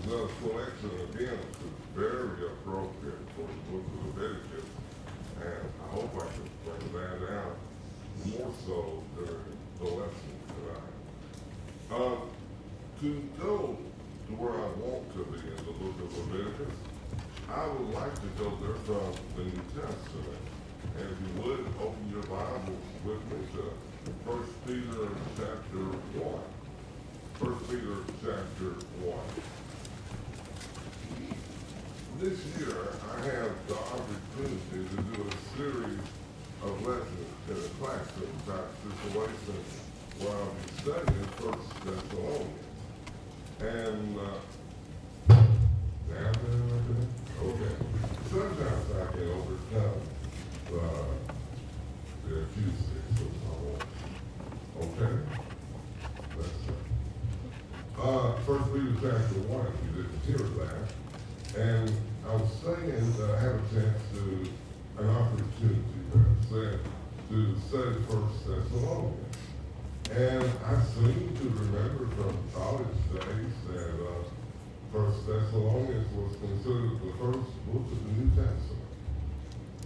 another collection again is very appropriate for the book of Leviticus, and I hope I can bring that out more so during the lesson tonight. To go to where I want to be in the book of Leviticus, I would like to go there from the New Testament. And if you would, open your Bible with me to 1 Peter chapter 1. 1 Peter chapter 1. This year, I have the opportunity to do a series of lessons in a classroom type situation where I'll be studying 1 Thessalonians. And, okay. Sometimes I can overcome the acoustics of my voice. Okay? Let's see. 1 Peter chapter 1, if you didn't hear that. And I was saying that I had a chance to, an opportunity, to study 1 Thessalonians. And I seem to remember from college days that 1 Thessalonians was considered the first book of the New Testament.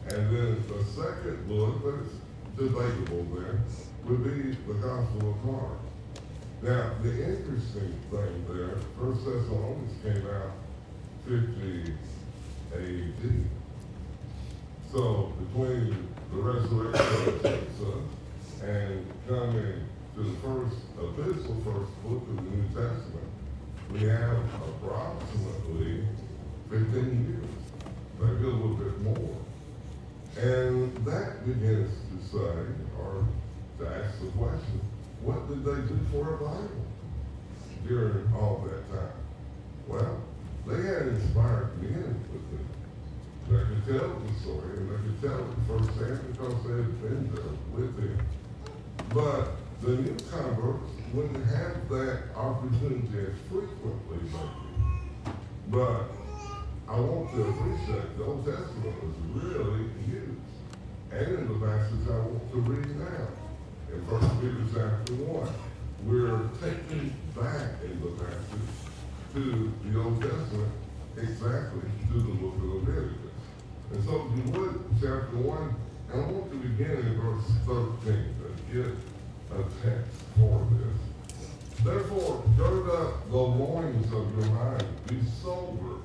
And then the second book, but it's debatable there, would be the Gospel of Mark. Now, the interesting thing there, 1 Thessalonians came out 50 A.D. So, between the resurrection of Jesus and coming to the first epistle, first book of the New Testament, we have approximately 15 years, maybe a little bit more. And that begins to say, or to ask the question, what did they do for a Bible during all that time? Well, they had inspired men with them. They could tell the story, and they could tell it firsthand because they had been there with him. But the newcomers wouldn't have that opportunity as frequently, maybe. But I want to appreciate the Old Testament was really used. And in the passage I want to read now, in 1 Peter chapter 1, we're taken back in the passage to the Old Testament, exactly to the book of Leviticus. And so if you would, chapter 1, and I want to begin in verse 13 to get a text for this. Therefore, gird up the loins of your mind, be sober,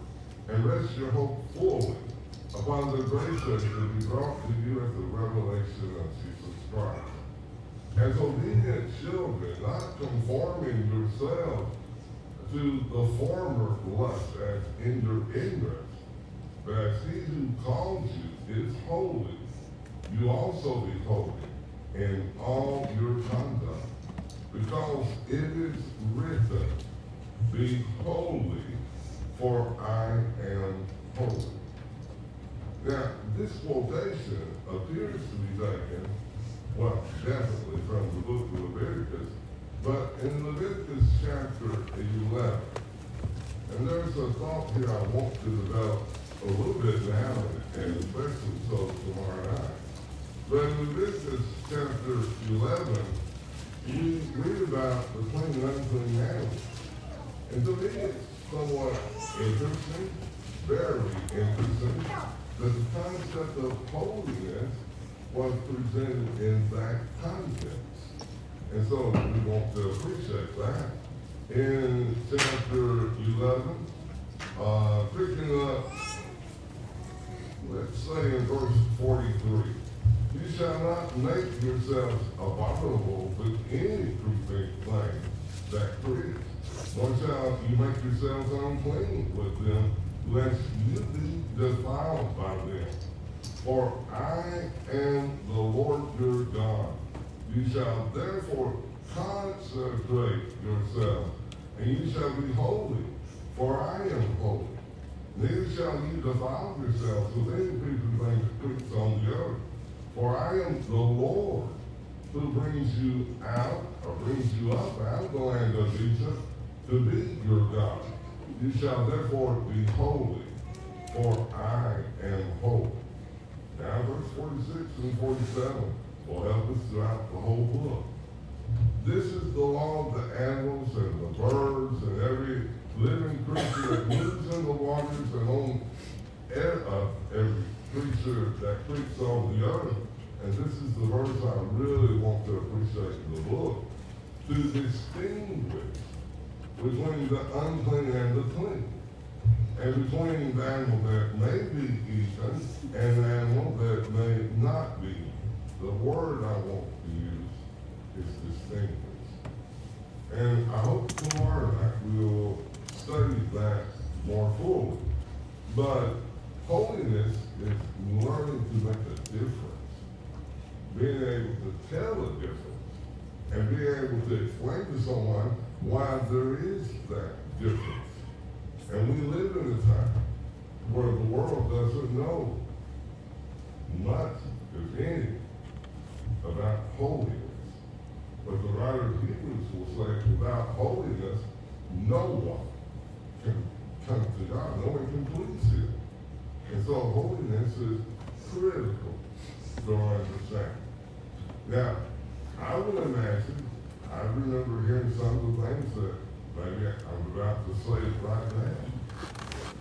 and rest your hope fully upon the grace that will be brought to you at the revelation of Jesus Christ. As obedient children, not conforming yourselves to the former lust as in your ignorance, but as he who called you is holy, you also be holy in all your conduct, because it is written, be holy, for I am holy. Now, this quotation appears to be taken, well, definitely from the book of Leviticus, but in Leviticus chapter 11. And there's a thought here I want to develop a little bit now, and especially so tomorrow night. But in Leviticus chapter 11, you read about the clean and unclean animals. And to me, it's somewhat interesting, very interesting, that the concept of holiness was presented in that context. And so we want to appreciate that. In chapter 11, picking up, let's say in verse 43, you shall not make yourselves abominable with any creeping thing that creeps, nor shall you make yourselves unclean with them, lest you be defiled by them. For I am the Lord your God. You shall therefore consecrate yourselves, and you shall be holy, for I am holy. Neither shall you defile yourselves with any creeping thing that creeps on the earth. For I am the Lord who brings you out, or brings you up out of the land of Egypt to be your God. You shall therefore be holy, for I am holy. Now verse 46 and 47 will help us throughout the whole book. This is the law of the animals and the birds and every living creature that preacher that preached on the earth, and this is the verse I really want to appreciate in the book, to distinguish between the unclean and the clean, and between the animal that may be eaten and the animal that may not be. The word I want to use is distinguish. And I hope tomorrow night we'll study that more fully. But holiness is learning to make a difference, being able to tell a difference, and being able to explain to someone why there is that difference. And we live in a time where the world doesn't know much, if any, about holiness. But the writer of Hebrews will say, without holiness, no one can come to God. No one can please Him. And so holiness is critical to our understanding. Now, I would imagine, I remember hearing some of the things that maybe I'm about to say it right now.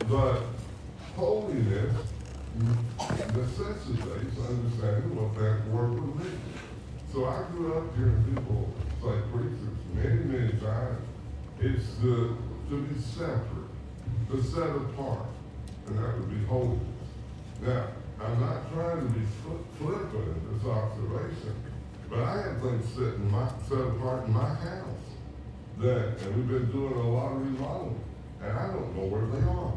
But holiness necessitates understanding what that word would mean. So I grew up hearing people say preachers many, many times. It's to be separate, to set apart, and that would be holiness. Now, I'm not trying to be flippant in this observation, but I have things set apart in my house and we've been doing a lot of remodeling, and I don't know where they are.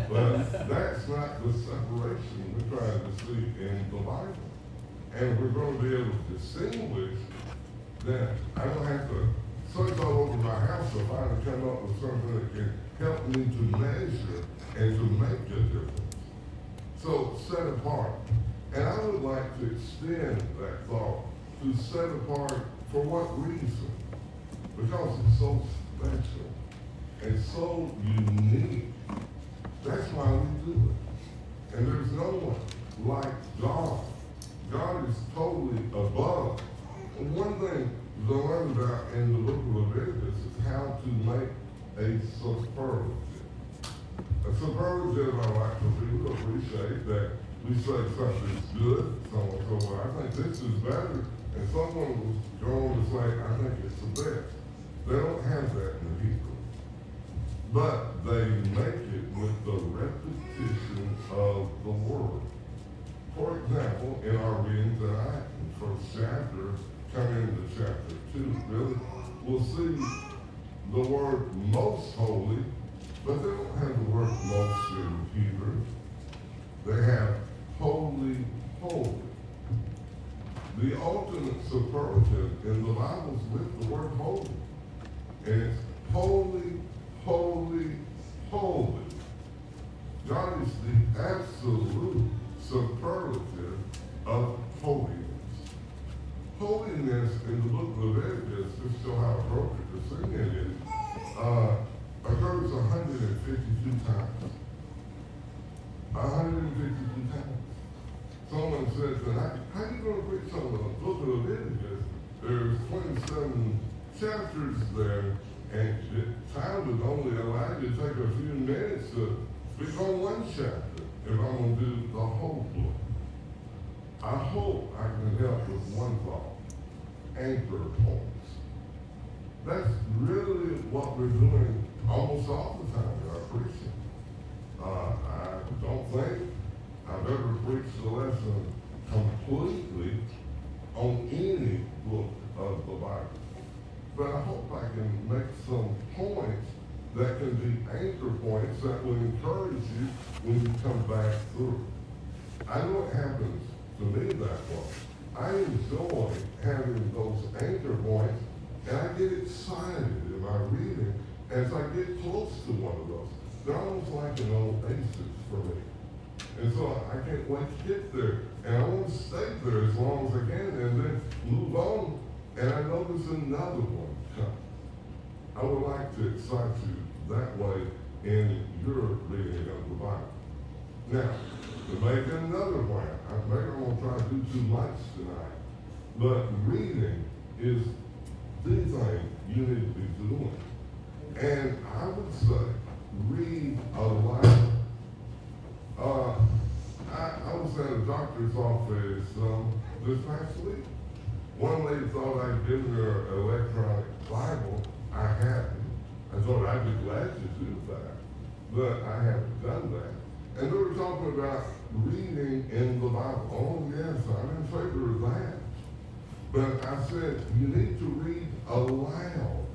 But that's not the separation we're trying to see in the Bible. And we're going to be able to distinguish that. I don't have to search all over my house to finally come up with something that can help me to measure and to make a difference. So, set apart. And I would like to extend that thought to set apart for what reason? Because it's so special and so unique. That's why we do it. And there's no one like God. God is totally above. And one thing we learn about in the book of Leviticus is how to make a superlative. A superlative, I like for people to appreciate that we say something's good, someone says, well, I think this is better, and someone was going to say, I think it's the best. They don't have that in the Hebrew. But they make it with the repetition of the word. For example, in our reading tonight, in the first chapter, coming into chapter 2, really, we'll see the word most holy, but they don't have the word most in Hebrew. They have holy, holy. The ultimate superlative in the Bible is with the word holy. And it's holy, holy, holy. God is the absolute superlative of holiness. Holiness in the book of Leviticus, to show how appropriate the singing is, occurs 152 times. 152 times. Someone said tonight, how are you going to preach on the book of Leviticus? There's 27 chapters there, and time would only allow you to take a few minutes to speak on one chapter if I'm going to do the whole book. I hope I can help with one thought. Anchor points. That's really what we're doing almost all the time in our preaching. I don't think I've ever preached a lesson completely on any book of the Bible. But I hope I can make some points that can be anchor points that will encourage you when you come back through. I know it happens to me that way. I enjoy having those anchor points, and I get excited in my reading as I get close to one of those. They're almost like an oasis for me. And so I can't wait to get there. And I want to stay there as long as I can and then move on. And I know there's another one coming. I would like to excite you that way in your reading of the Bible. Now, to make another point, maybe I'm going to try to do too much tonight, but reading is the thing you need to be doing. And I would say, read aloud. I chapters off is this past week. One lady thought I'd given her an electronic Bible. I hadn't. I thought I'd be glad to do that, but I haven't done that. And they were talking about reading in the Bible. Oh yes, I'm in favor of that. But I said, you need to read aloud.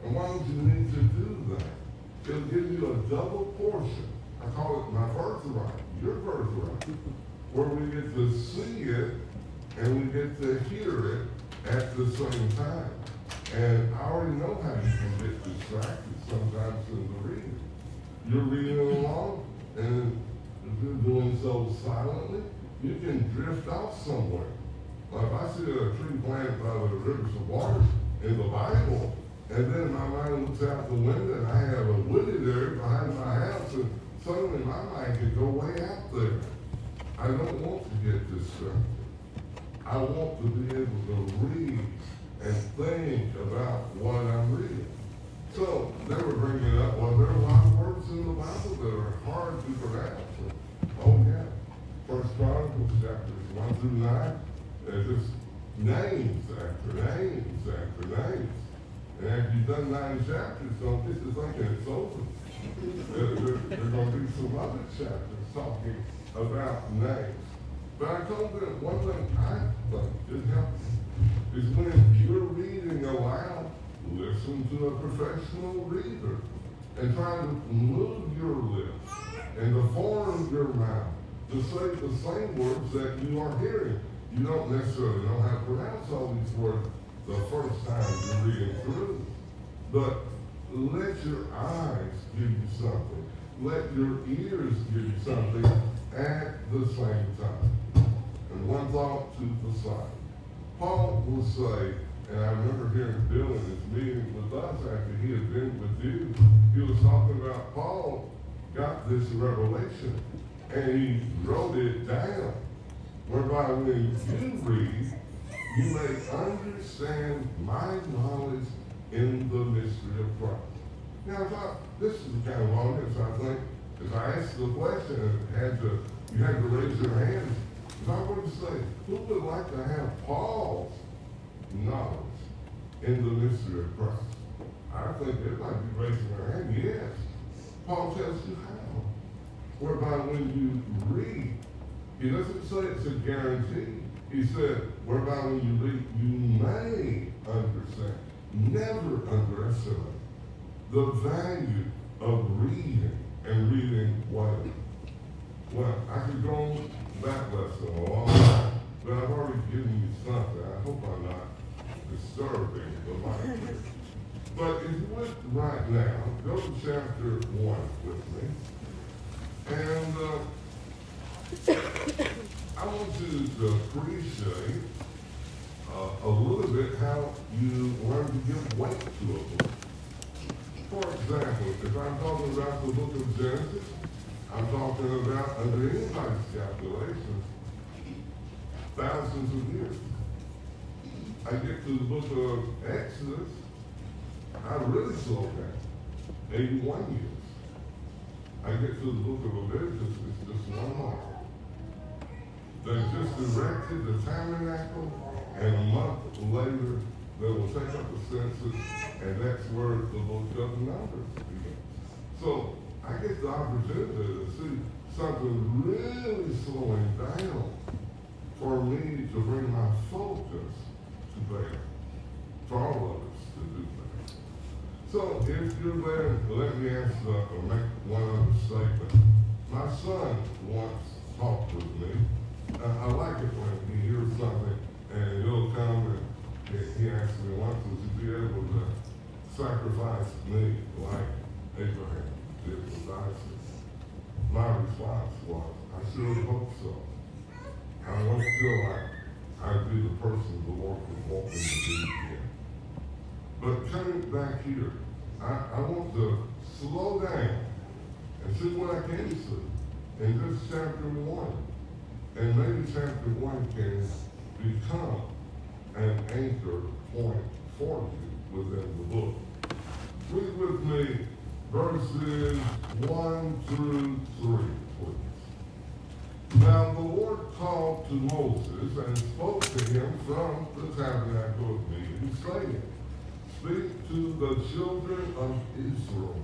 And why don't you need to do that? It'll give you a double portion. I call it my birthright, your birthright, where we get to see it and we get to hear it at the same time. And I already know how you can get distracted sometimes in the reading. You're reading along, and if you're doing so silently, you can drift off somewhere. Like if I see a tree planted by the rivers of water in the Bible, and then my mind looks out the window and I have a wooded area behind my house, and suddenly my mind can go way out there. I don't want to get distracted. I want to be able to read and think about what I'm reading. So they were bringing up, well, there are a lot of words in the Bible that are hard to pronounce. Oh yeah. First Chronicles chapters 1 through 9, they're just names after names after names. And after you've done 9 chapters, don't get to thinking it's over. There are going to be some other chapters talking about names. But I told them one thing I think could help is when you're reading aloud, listen to a professional reader and try to move your lips and to form your mouth to say the same words that you are hearing. You don't necessarily know how to pronounce all these words the first time you're reading through, but let your eyes give you something. Let your ears give you something at the same time. And one thought to the side. Paul will say, and I remember hearing Bill in his meeting with us after he had been with you, he was talking about Paul got this revelation and he wrote it down, whereby when you read, you may understand my knowledge in the mystery of Christ. Now, this is the kind of audience I think, if I asked the question and you had to raise your hand, if I were to say, who would like to have Paul's knowledge in the mystery of Christ? I think everybody would be raising their hand. Yes. Paul tells you how. Whereby when you read, he doesn't say it's a guarantee. He said, whereby when you read, you may understand. Never underestimate the value of reading and reading well. Well, I could go on that lesson a long time, but I've already given you something. I hope I'm not disturbing the mic. But if you would right now, go to chapter 1 with me. And I want you to appreciate a little bit how you learn to give weight to a book. For example, if I'm talking about the book of Genesis, I'm talking about, under anybody's calculations, thousands of years. I get to the book of Exodus, I really slow down, 81 years. I get to the book of Leviticus, it's just 1 month. They just erected the tabernacle, and a month later, they will take up the census, and that's where the book of Numbers begins. So, I get the opportunity to see something really slowing down for me to bring my focus to bear, for all of us to do that. So, if you're there, let me ask or make one other statement. My son once talked with me. I like it when he hears something and he'll come and he asked me once, would you be able to sacrifice me like Abraham did with Isaac? My response was, I sure hope so. I don't feel like I'd be the person the Lord would want me to be again. But coming back here, I want to slow down and see what I can see in this chapter 1. And maybe chapter 1 can become an anchor point for you within the book. Read with me verses 1 through 3, please. Now the Lord called to Moses and spoke to him from the tabernacle of meeting, saying, Speak to the children of Israel,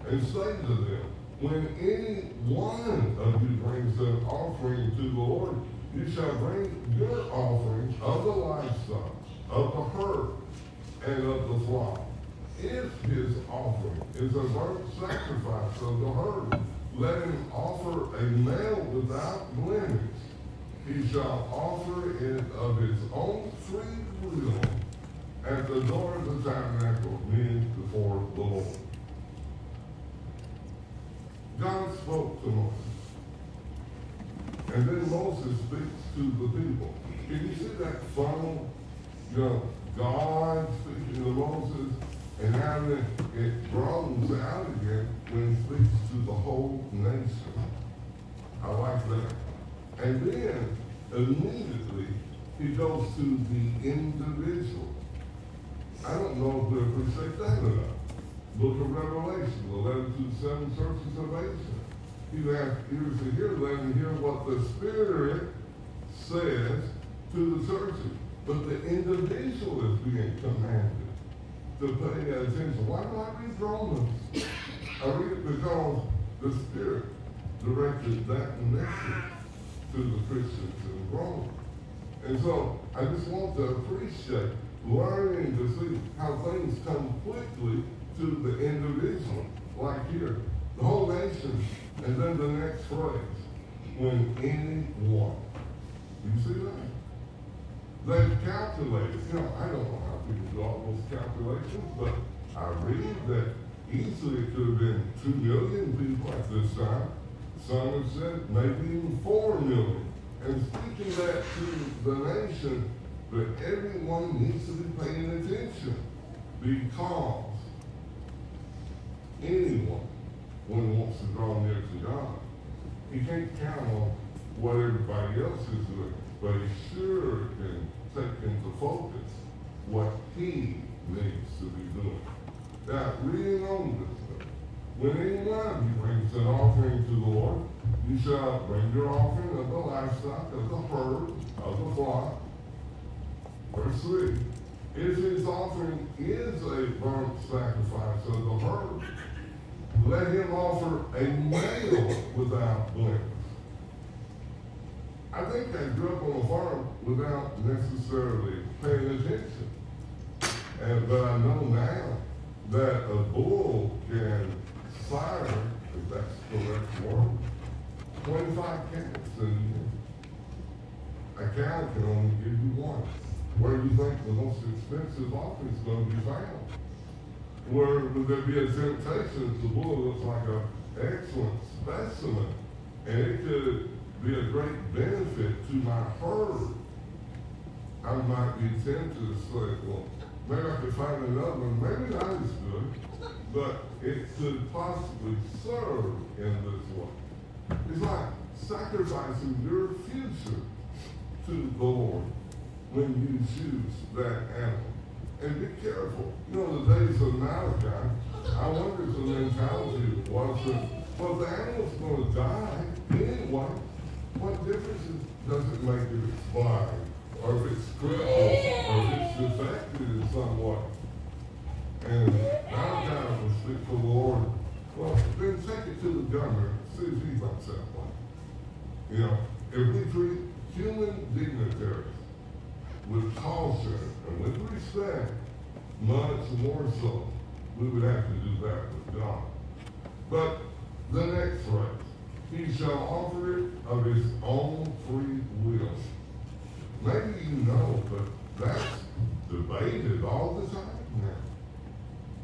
and say to them, when any one of you brings an offering to the Lord, you shall bring your offering of the livestock, of the herd, and of the flock. If his offering is a burnt sacrifice of the herd, let him offer a male without blemish. He shall offer it of his own free will at the door of the tabernacle, meeting before the Lord. God spoke to Moses. And then Moses speaks to the people. Can you see that funnel? God speaking to Moses, and how it grows out again when he speaks to the whole nation. I like that. And then, immediately, he goes to the individual. I don't know if we appreciate that or not. Book of Revelation, the letter to the seven churches of Asia. You have ears to hear, let him hear what the Spirit says to the churches. But the individual is being commanded to pay attention. Why do I read Romans? I read it because the Spirit directed that message to the Christians in Rome. And so I just want to appreciate learning to see how things come quickly to the individual. Like here, the whole nation, and then the next phrase, when anyone. You see that? They've calculated, I don't know how people do all those calculations, but I read that easily it could have been 2 million people at this time. Some have said maybe even 4 million. And speaking that to the nation, that everyone needs to be paying attention, because anyone, when he wants to draw near to God, he can't count on what everybody else is doing, but he sure can take into focus what he needs to be doing. Now, reading on this, when any one of you brings an offering to the Lord, you shall bring your offering of the livestock, of the herd, of the flock. Verse 3, if his offering is a burnt sacrifice of the herd, let him offer a male without blemish. I think I grew up on a farm without necessarily paying attention. But I know now that a bull can sire, if that's the correct word, 25 calves in a year. A cow can only give you one. Where do you think the most expensive offering is going to be found? Where would there be a temptation if the bull looks like an excellent specimen, and it could be a great benefit to my herd? I might be tempted to say, well, maybe I could find another one, maybe not as good, but it could possibly serve in this way. It's like sacrificing your future to the Lord when you choose that animal. And be careful. The days of Malachi, I wonder if the mentality was that, well, the animal's going to die anyway. What difference does it make if it's blind, or if it's crippled, or if it's defected in some way? And Malachi will speak to the Lord, well, then take it to the governor, see if he thinks that way. If we treat human dignitaries with caution and with respect, much more so, we would have to do that with God. But the next phrase, he shall offer it of his own free will. Maybe you know, but that's debated all the time now.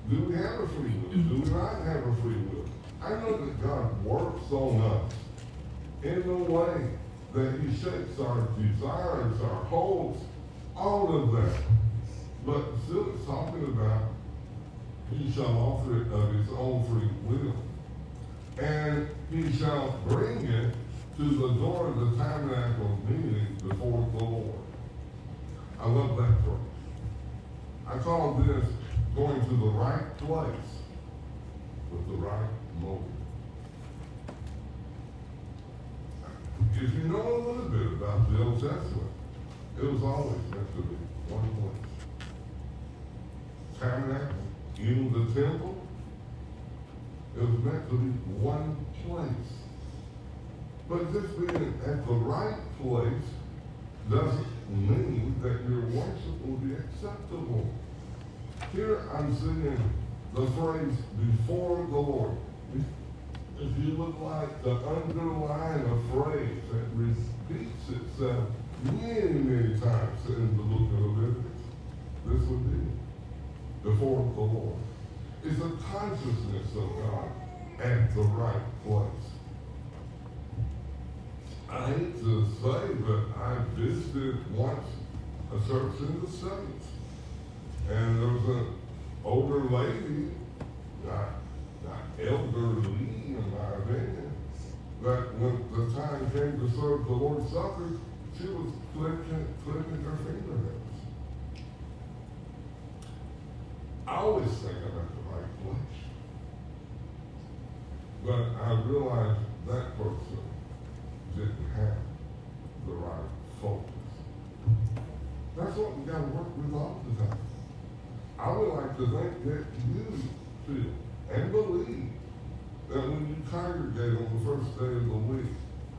Do we have a free will? Do we not have a free will? I know that God works on us in the way that he shapes our desires, our hopes, all of that. But still it's talking about he shall offer it of his own free will. And he shall bring it to the door of the tabernacle meeting before the Lord. I love that verse. I call this going to the right place with the right motive. if you know a little bit about the Old Testament, it was always meant to be one place. Tabernacle, even the temple, it was meant to be one place. But just being at the right place doesn't mean that your worship will be acceptable. Here I'm seeing the phrase, before the Lord. If you look like the underline a phrase that repeats itself many, many times in the book of Leviticus, this would be before the Lord. It's a consciousness of God at the right place. I hate to say, but I visited once a church in the States, and there was an older lady, not elderly in my opinion, that when the time came to serve the Lord's Supper, she was clicking her fingernails. I always think I'm at the right place. But I realized that person didn't have the right focus. That's what we got to work with all the time. I would like to think that you feel and believe that when you congregate on the first day of the week,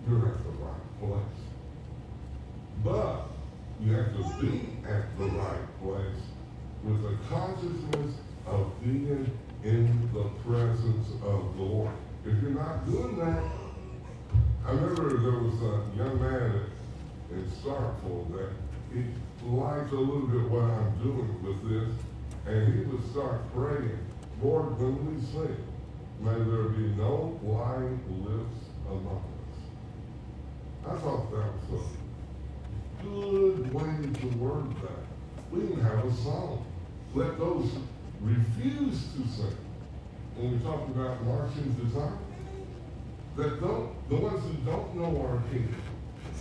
you're at the right place. But you have to be at the right place with a consciousness of being in the presence of the Lord. If you're not doing that, I remember there was a young man in Starkville that he liked a little bit what I'm doing with this, and he would start praying, Lord, when we sing, may there be no lying lips among us. I thought that was a good way to word that. We can have a song. Let those refuse to sing. When we talk about marching desire, that the ones who don't know our King,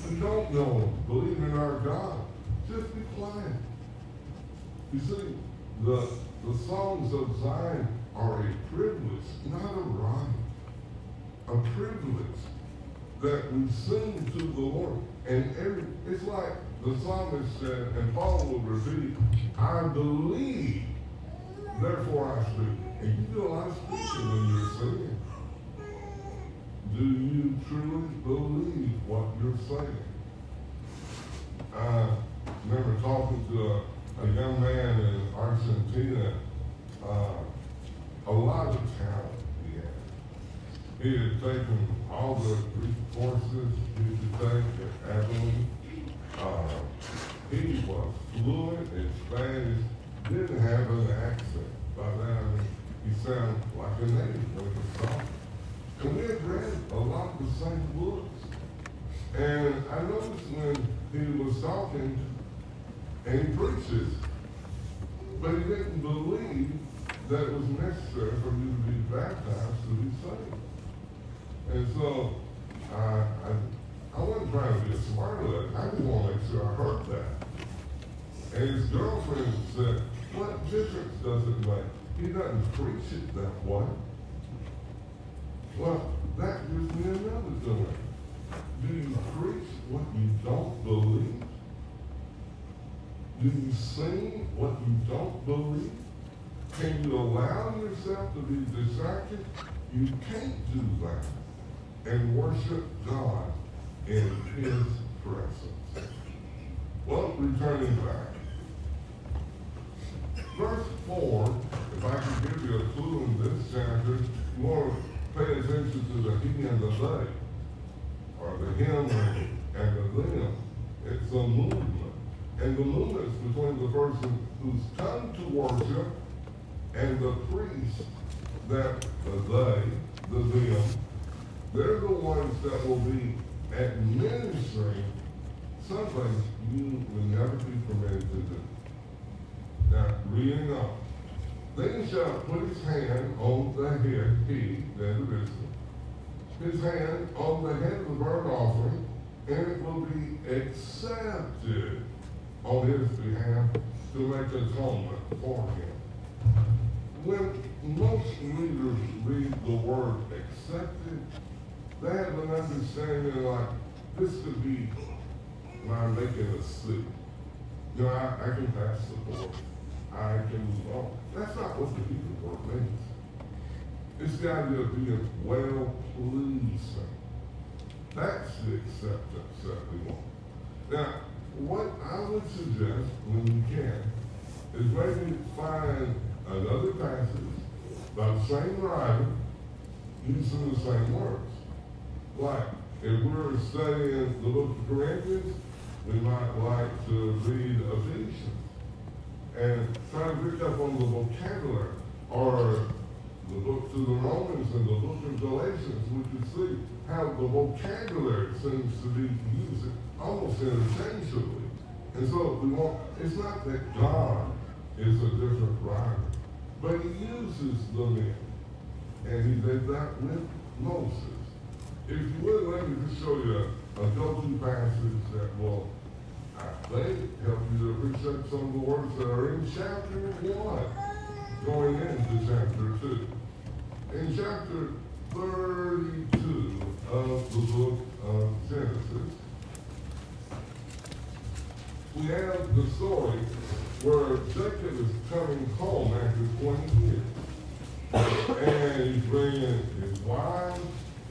who don't know Him, believe in our God, just be quiet. You see, the songs of Zion are a privilege, not a right. A privilege that we sing to the Lord. And it's like the psalmist said, and Paul will repeat, I believe, therefore I speak. And you do a lot of speaking when you're singing. Do you truly believe what you're saying? I remember talking to a young man in Argentina, a lot of talent he had. He had taken all the Greek courses he could take at Abilene. He was fluent in Spanish, didn't have an accent. By that I mean he sounded like a native when he was talking. And we had read a lot of the same books. And I noticed when he was talking, and he preaches, but he didn't believe that it was necessary for you to be baptized to be saved. And so I wasn't trying to be a smart aleck. I just want to make sure I heard that. And his girlfriend said, what difference does it make? He doesn't preach it that way. Well, that gives me another dilemma. Do you preach what you don't believe? Do you sing what you don't believe? Can you allow yourself to be distracted? You can't do that and worship God in His presence. Well, returning back. Verse 4, if I can give you a clue in this chapter, you want to pay attention to the he and the they, or the him and the them. It's a movement. And the movement is between the person who's come to worship and the priest, that the they, the them, they're the ones that will be administering something you will never be permitted to do. Now, reading on. Then he shall put his hand on the head, he, the individual, his hand on the head of the burnt offering, and it will be accepted on his behalf to make atonement for him. When most readers read the word accepted, they have an understanding like this could be when I'm making a soup. You know, I can pass the board. I can move on. That's not what the Hebrew word means. It's the idea of being well-pleasing. That's the acceptance that we want. Now, what I would suggest, when you can, is maybe find another passage by the same writer using the same words. Like, if we're studying the book of Corinthians, we might like to read Ephesians and try to pick up on the vocabulary, or the book to the Romans and the book of Galatians. We can see how the vocabulary seems to be used almost interchangeably. And so it's not that God is a different writer, but he uses the men. And he did that with Moses. If you would, let me just show you a go-to passage that will, I think, help you to appreciate some of the words that are in chapter 1, going into chapter 2. In chapter 32 of the book of Genesis, we have the story where Jacob is coming home after 20 years. And he's bringing his wives,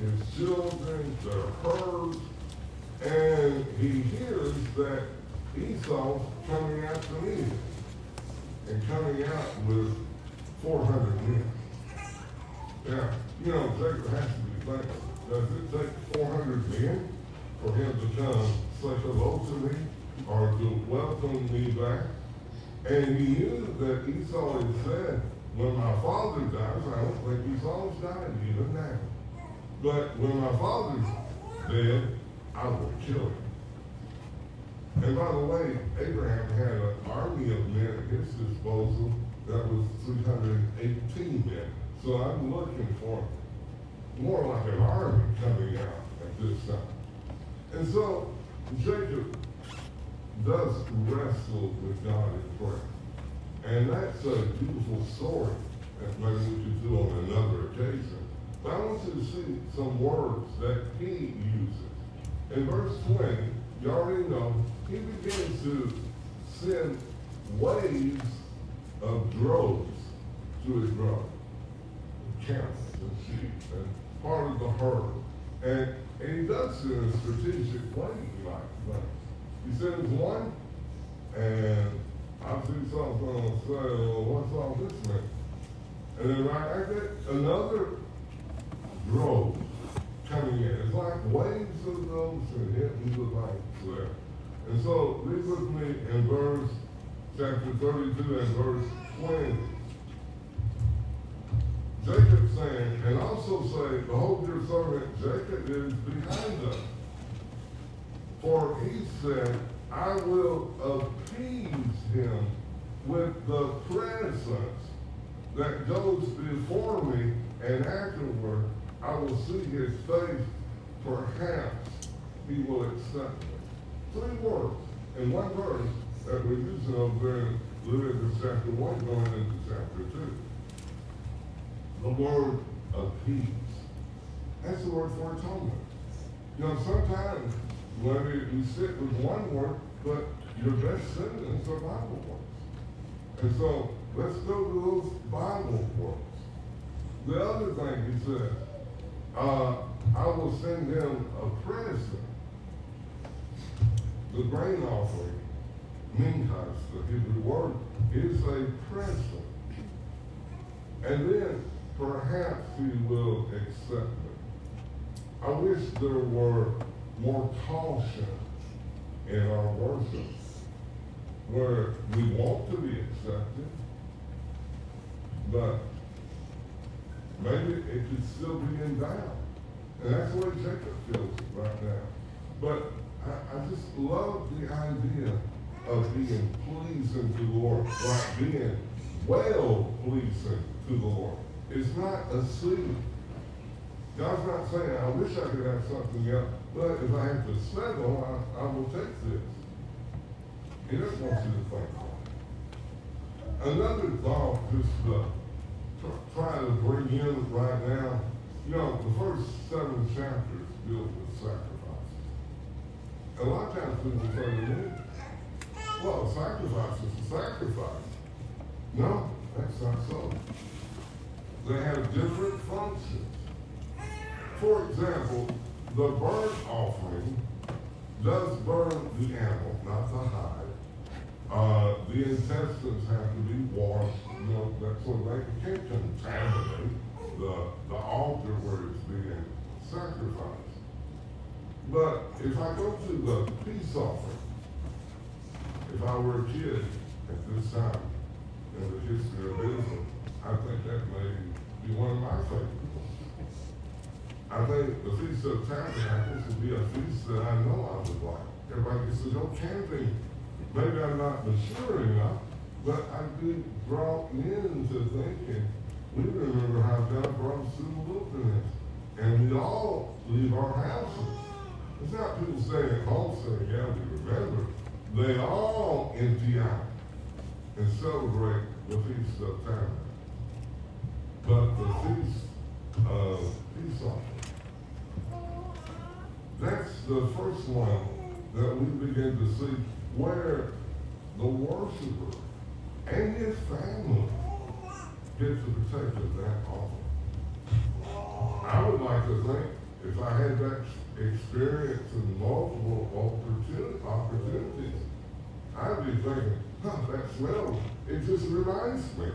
his children, their herds, and he hears that Esau's coming out to meet him, and coming out with 400 men. Now, you know, Jacob has to be thinking, does it take 400 men for him to come say hello to me or to welcome me back? And he knew that Esau had said, when my father dies, I don't think Esau's died even now. But when my father's dead, I will kill him. And by the way, Abraham had an army of men at his disposal that was 318 men. So I'm looking for more like an army coming out at this time. And so Jacob does wrestle with God in prayer. And that's a beautiful story that maybe we could do on another occasion. But I want you to see some words that he uses. In verse 20, you already know, he begins to send waves of droves to his brother. Camels and sheep and part of the herd. And he does it in a strategic way, like that. He sends one, and I see something on the say, well, what's all this mean? And then right after that, another drove coming in. It's like waves of those and hitting the lights there. And so read with me in verse chapter 32 and verse 20. Jacob saying, and also say, behold, your servant Jacob is behind us. For he said, I will appease him with the presence that goes before me, and afterward I will see his face. Perhaps he will accept me. 3 words in one verse that we're using over there in Leviticus chapter 1 going into chapter 2. The word appease. That's the word for atonement. You know, sometimes maybe you sit with one word, but your best sentence are Bible words. And so let's go to those Bible words. The other thing he said, I will send him a present. The grain offering, minchas, the Hebrew word, is a present. And then perhaps he will accept me. I wish there were more caution in our worship, where we want to be accepted, but maybe it could still be in doubt. And that's the way Jacob feels right now. But I just love the idea of being pleasing to the Lord, like being well pleasing to the Lord. It's not a sin. God's not saying, I wish I could have something else, but if I have to settle, I will take this. He just wants you to think about it. Another thought, just try to bring in right now, you know, the first 7 chapters deal with sacrifices. a lot of times people say to me, well, a sacrifice is a sacrifice. No, that's not so. They have different functions. For example, the burnt offering does burn the animal, not the hide. The intestines have to be washed, that's so they can't contaminate the altar where it's being sacrificed. But if I go to the peace offering, if I were a kid at this time in the history of Israel, I think that may be one of my favorites. I think the Feast of Tabernacles would be a feast that I know I would like. Everybody gets to go camping. Maybe I'm not mature enough, but I'd be brought into thinking, we remember how God brought us through the wilderness. And we all leave our houses. It's not people staying at home saying, yeah, we remember. They all empty out and celebrate the Feast of Tabernacles. But the Feast of Peace Offering, that's the first one that we begin to see where the worshiper and his family get to partake of that offering. I would like to think if I had that experience in multiple opportunities, I'd be thinking, that smell, it just reminds me.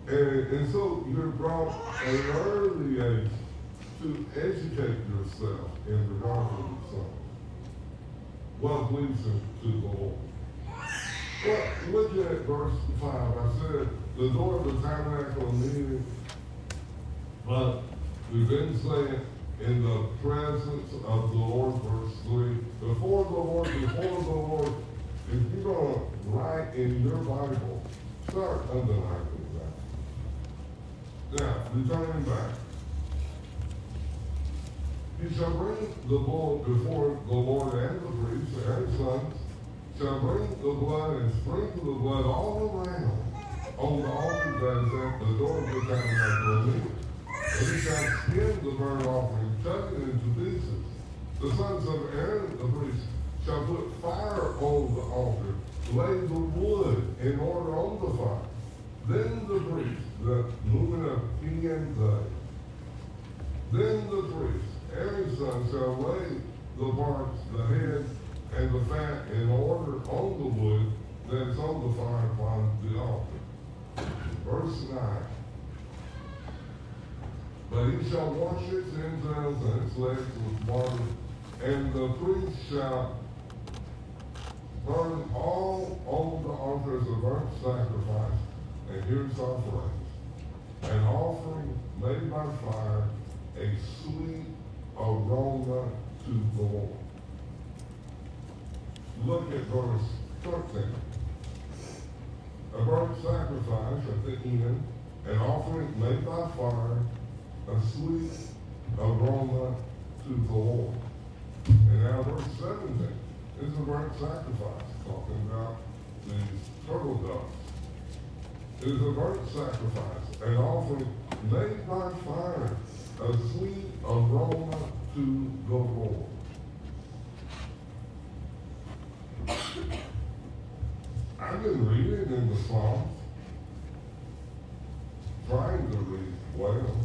And so you're brought at an early age to educate yourself in regard to these things. Well pleasing to the Lord. Well, look at verse 5. I said, the door of the tabernacle meeting, but we've been saying, in the presence of the Lord, verse 3, before the Lord, if you're going to write in your Bible, start underlining that. Now, returning back. You shall bring the bull before the Lord, and the priest and his sons shall bring the blood and sprinkle the blood all around on the altar that is at the door of the tabernacle of meeting. And he shall skin the burnt offering, cut it into pieces. The sons of Aaron, the priest, shall put fire on the altar, lay the wood in order on the fire. Then the priest, the movement of he and they. Then the priest, Aaron's son, shall lay the parts, the head, and the fat in order on the wood that is on the fire upon the altar. Verse 9. But he shall wash its entrails and its legs with water, and the priest shall burn all on the altar as a burnt sacrifice, and here's offerings. An offering made by fire, a sweet aroma to the Lord. Look at verse 13. A burnt sacrifice at the end, an offering made by fire, a sweet aroma to the Lord. And now verse 17 is a burnt sacrifice, talking about these turtle doves. It is a burnt sacrifice, an offering made by fire, a sweet aroma to the Lord. I've been reading in the Psalms, trying to read well.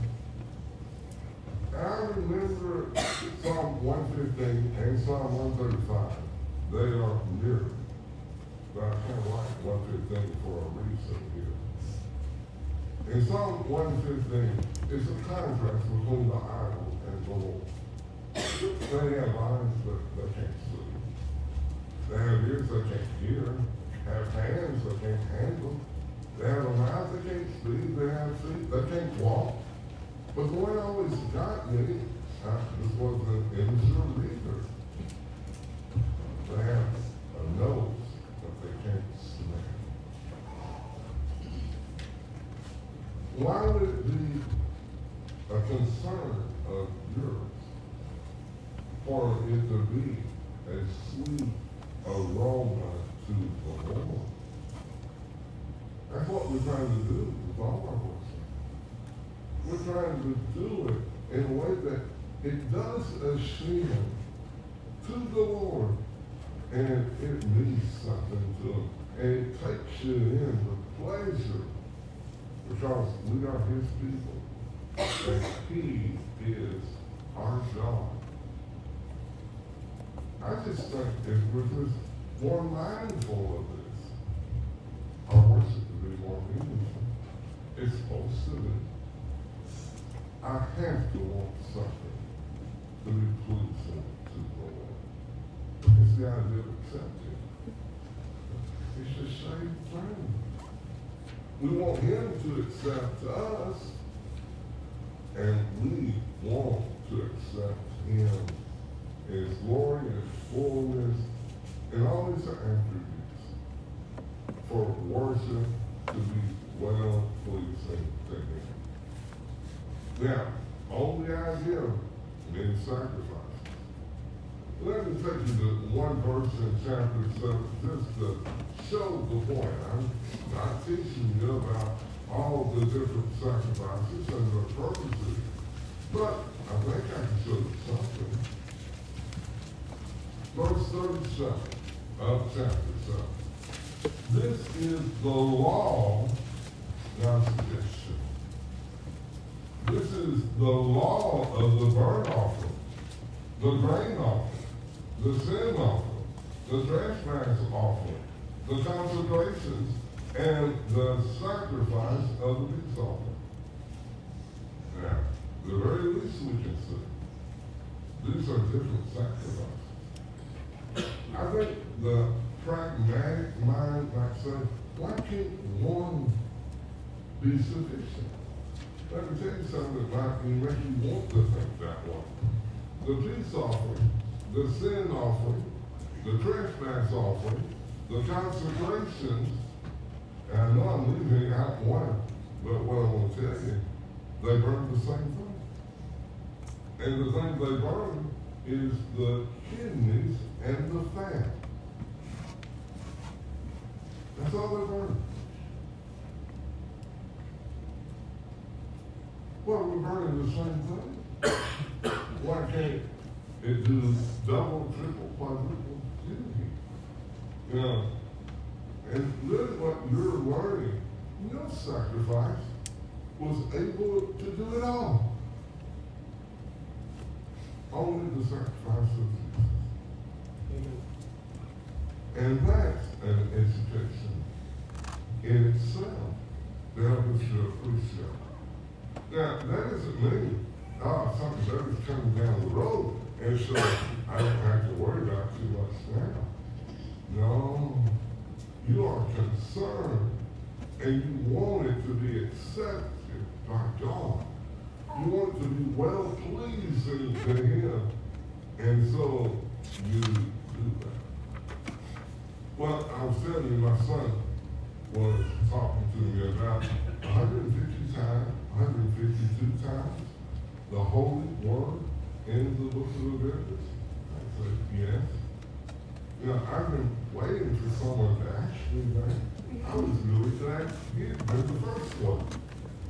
I remember Psalm 115 and Psalm 135. They are mirrored. But I kind of like 115 for a reason here. In Psalm 115, it's a contrast between the idol and the Lord. They have eyes, but they can't see. They have ears, they can't hear. Have hands, they can't handle. They have a mouth, they can't speak. They have feet, they can't walk. But the one always got me, this was an immature reader. They have a nose, but they can't smell. Why would it be a concern of yours for it to be a sweet aroma to the Lord? That's what we're trying to do with all our worship. We're trying to do it in a way that it does ascend to the Lord. And it means something to him. And it takes you in the pleasure because we are his people. And he is our God. I just think if we're just more mindful of this, our worship will be more meaningful. It's supposed to be. I have to want something to be pleasing to the Lord. It's the idea of accepting. It's the same thing. We want him to accept us, and we want to accept him, his glory, his fullness, and all his attributes for worship to be well pleasing to him. Now, on the idea of many sacrifices, let me take you to one verse in chapter 7 just to show the point. I'm not teaching you about all the different sacrifices and their purposes, but I think I can show you something. Verse 37 of chapter 7. This is the law, not suggestion. This is the law of the burnt offering, the grain offering, the sin offering, the trespass offering, the consecrations, and the sacrifice of the peace offering. Now, the very least we can see, these are different sacrifices. I think the pragmatic mind might say, why can't one be sufficient? Let me tell you something that might make you want to think that way. The peace offering, the sin offering, the trespass offering, the consecrations, and I know I'm leaving out one, but what I want to tell you, they burn the same thing. And the thing they burn is the kidneys and the fat. That's all they burn. Well, we're burning the same thing. Why can't it do double, triple, quadruple duty? You know, and really what you're learning, no sacrifice was able to do it all. Only the sacrifice of Jesus. And that's an education in itself to help us to appreciate. Now, that doesn't mean, something better is coming down the road, and so I don't have to worry about too much now. No, you are concerned, and you want it to be accepted by God. You want it to be well pleasing to him, and so you do that. Well, I was telling you, my son was talking to me about 150 times, 152 times, the Holy Word in the book of Leviticus. I said, yes. You know, I've been waiting for someone to ask me that. I was really glad he had been the first one.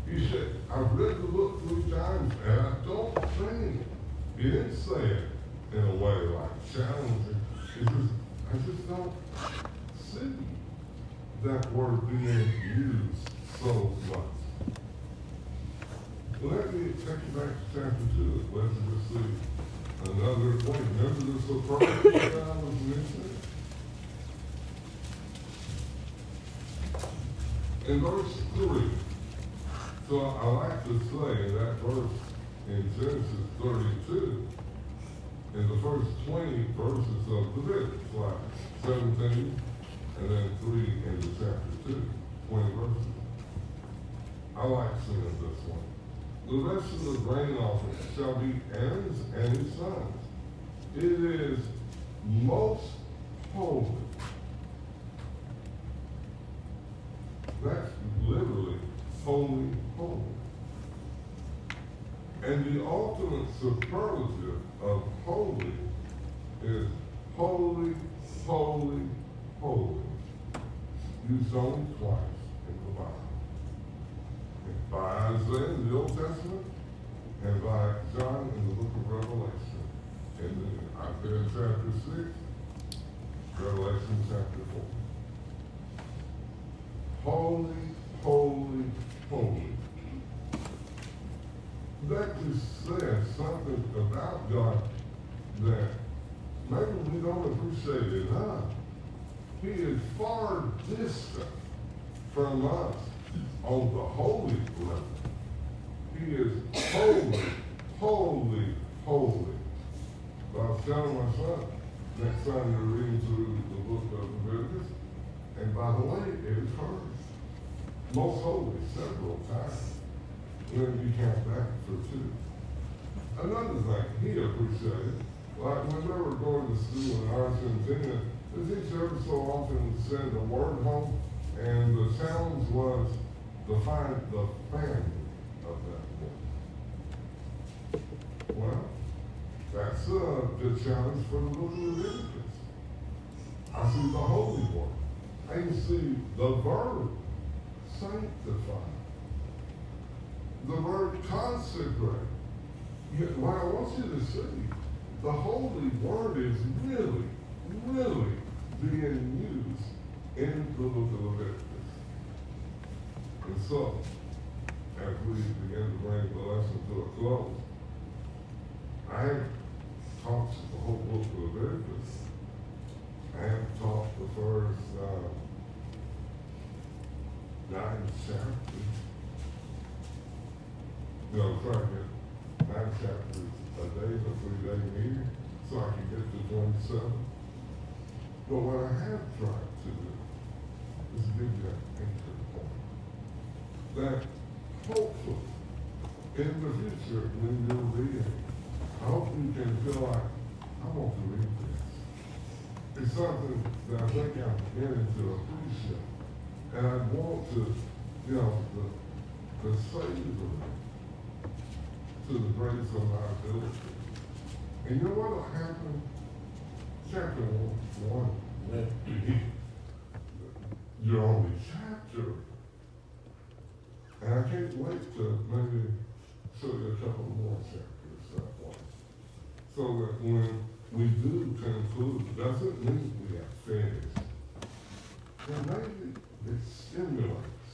He said, I've read the book 3 times, and I don't think, he didn't say it in a way like challenging. I just don't see that word being used so much. Let me take you back to chapter 2. Let's just see another point. Remember the surprise that I was mentioning? In verse 3, so I like to say that verse in Genesis 32, in the first 20 verses of Leviticus, like 17, and then 3 into chapter 2, 20 verses. I like seeing this one. The rest of the grain offering shall be Aaron's and his sons. It is most holy. That's literally holy, holy. And the ultimate superlative of holy is holy, holy, holy. Used only twice in the Bible. By Isaiah in the Old Testament, and by John in the book of Revelation. In Isaiah chapter says something about God that maybe we don't appreciate enough. He is far distant from us on the holy level. He is holy, holy, holy. But I was telling my son, next time you're reading through the book of Leviticus, and by the way, it is hers. Most holy several times. When you count back for two. Another thing he appreciated, like when they were going to school in Argentina, the teacher every so often send a word home, and the challenge was to find the family of that word. Well, that's a good challenge for the book of Leviticus. I see the holy one. I can see the verb sanctify. The word consecrate. What I want you to see, the holy word is really, really being used in the book of Leviticus. And so, as we begin to bring the lesson to a close, I have taught the whole book of Leviticus. I have taught the first 9 chapters. Try to get 9 chapters a day, a 3-day meeting, so I can get to 27. But what I have tried to do is give you an anchor point. That hopefully, in the future, when you're reading, I hope you can feel like, I want to read this. It's something that I think I'm beginning to appreciate. And I want to, the savor to the grace of my ability. And you know what will happen? Chapter 1, your only chapter. And I can't wait to maybe show you a couple more chapters that way. So that when we do conclude, doesn't mean we have finished. And maybe it stimulates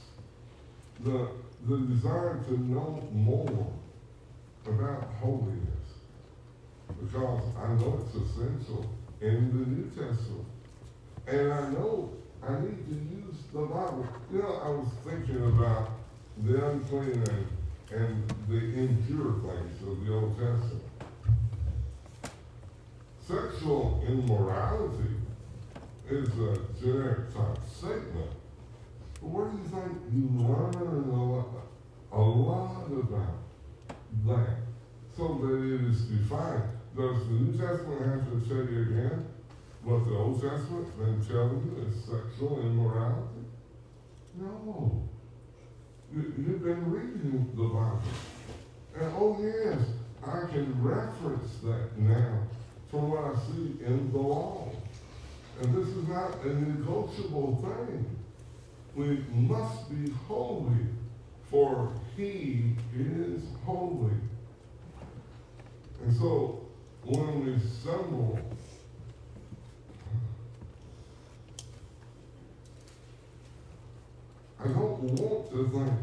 the desire to know more about holiness, because I know it's essential in the New Testament, and I know I need to use the Bible. I was thinking about the unclean and the impure things of the Old Testament. Sexual immorality is a generic type statement. But what do you think you learn a lot about that, so that it is defined? Does the New Testament have to tell you again what the Old Testament's been telling you is sexual immorality? No. You've been reading the Bible. And oh yes, I can reference that now from what I see in the law. And this is not a negotiable thing. We must be holy, for he is holy. And so, when we stumble, I don't want to think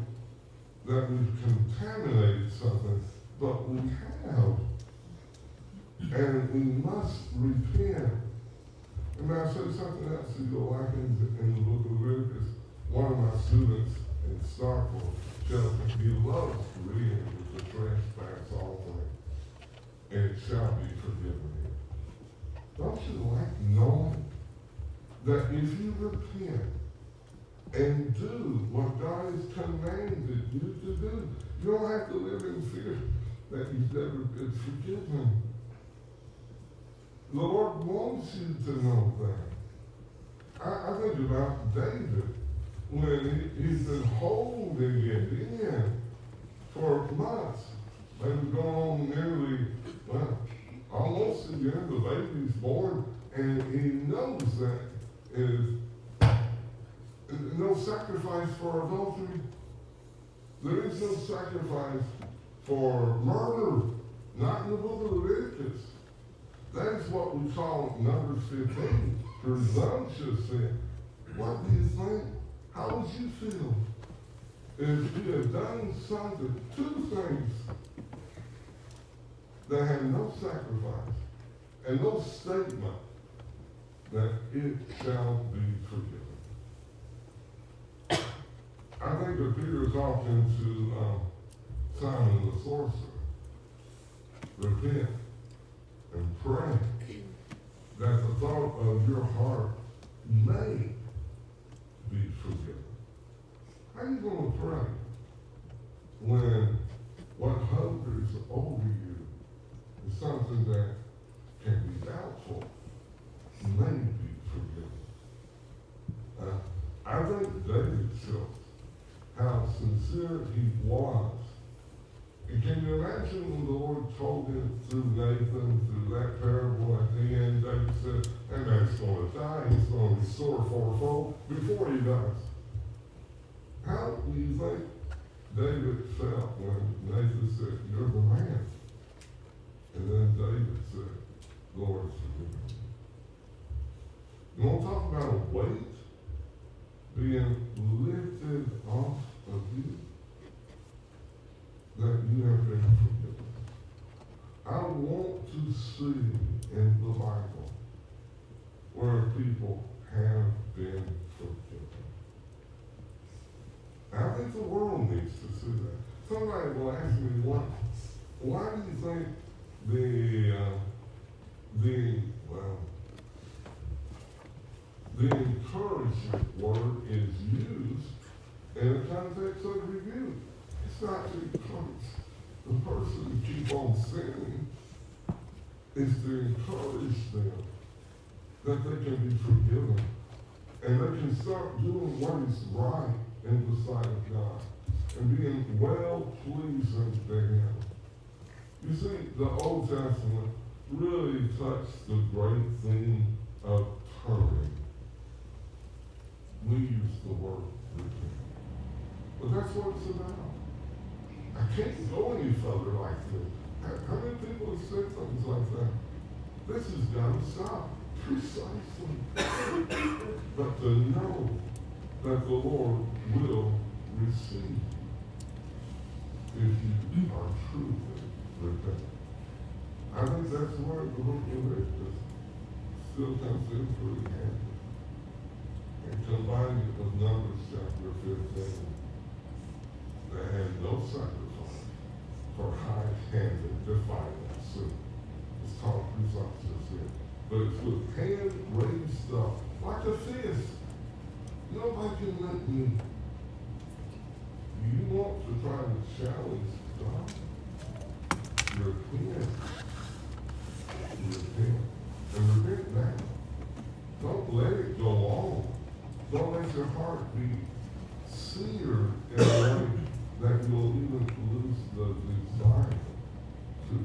that we've contaminated something, but we have. And we must repent. And may I say something else that you'll like in the book of Leviticus? One of my students in Stockholm tells me he loves reading with the trespass offering, and it shall be forgiven him. Don't you like knowing that if you repent and do what God has commanded you to do, you don't have to live in fear that you've never been forgiven. The Lord wants you to know that. I think about David when he's been holding it in for months. Maybe going on nearly, almost a year. The baby's born, and he knows that is no sacrifice for adultery. There is no sacrifice for murder. Not in the book of Leviticus. That's what we call Numbers 15, presumptuous sin. What do you think? How would you feel if you had done something, 2 things? that had no sacrifice and no statement that it shall be forgiven. I think that Peter is talking to Simon the sorcerer. Repent and pray that the thought of your heart may be forgiven. How are you going to pray when what hovers over you is something that can be doubtful, may be forgiven? I think David shows how sincere he was. And can you imagine when the Lord told him through Nathan, through that parable at the end, David said, that man's going to die, he's going to restore fourfold before he dies. How do you think David felt when Nathan said, you're the man? And then David said, Lord, forgive me. You want to talk about a weight being lifted off of you? That you have been forgiven. I want to see in the Bible where people have been forgiven. I think the world needs to see that. Somebody will ask me, why do you think the encouragement word is used in the context of rebuke? It's not to encourage the person to keep on sinning. It's to encourage them that they can be forgiven and they can start doing what is right in the sight of God and being well pleasing to Him. You see, the Old Testament really touched the great theme of turning. We use the word repent, but that's what it's about. I can't go any further like this. How many people have said things like that? This has got to stop. Precisely. But to know that the Lord will receive if you are truly repentant. I think that's where the book of Leviticus still comes in pretty handy. And combine it with Numbers chapter 15 that had no sacrifice for high-handed defiant sin. It's called presumptuous sin. But it's with hand raised up, like a fist. Nobody can let me. You want to try to challenge God? Repent. Repent. And repent now. Don't let it go on. Don't let your heart be seared in a way that you'll even lose the desire to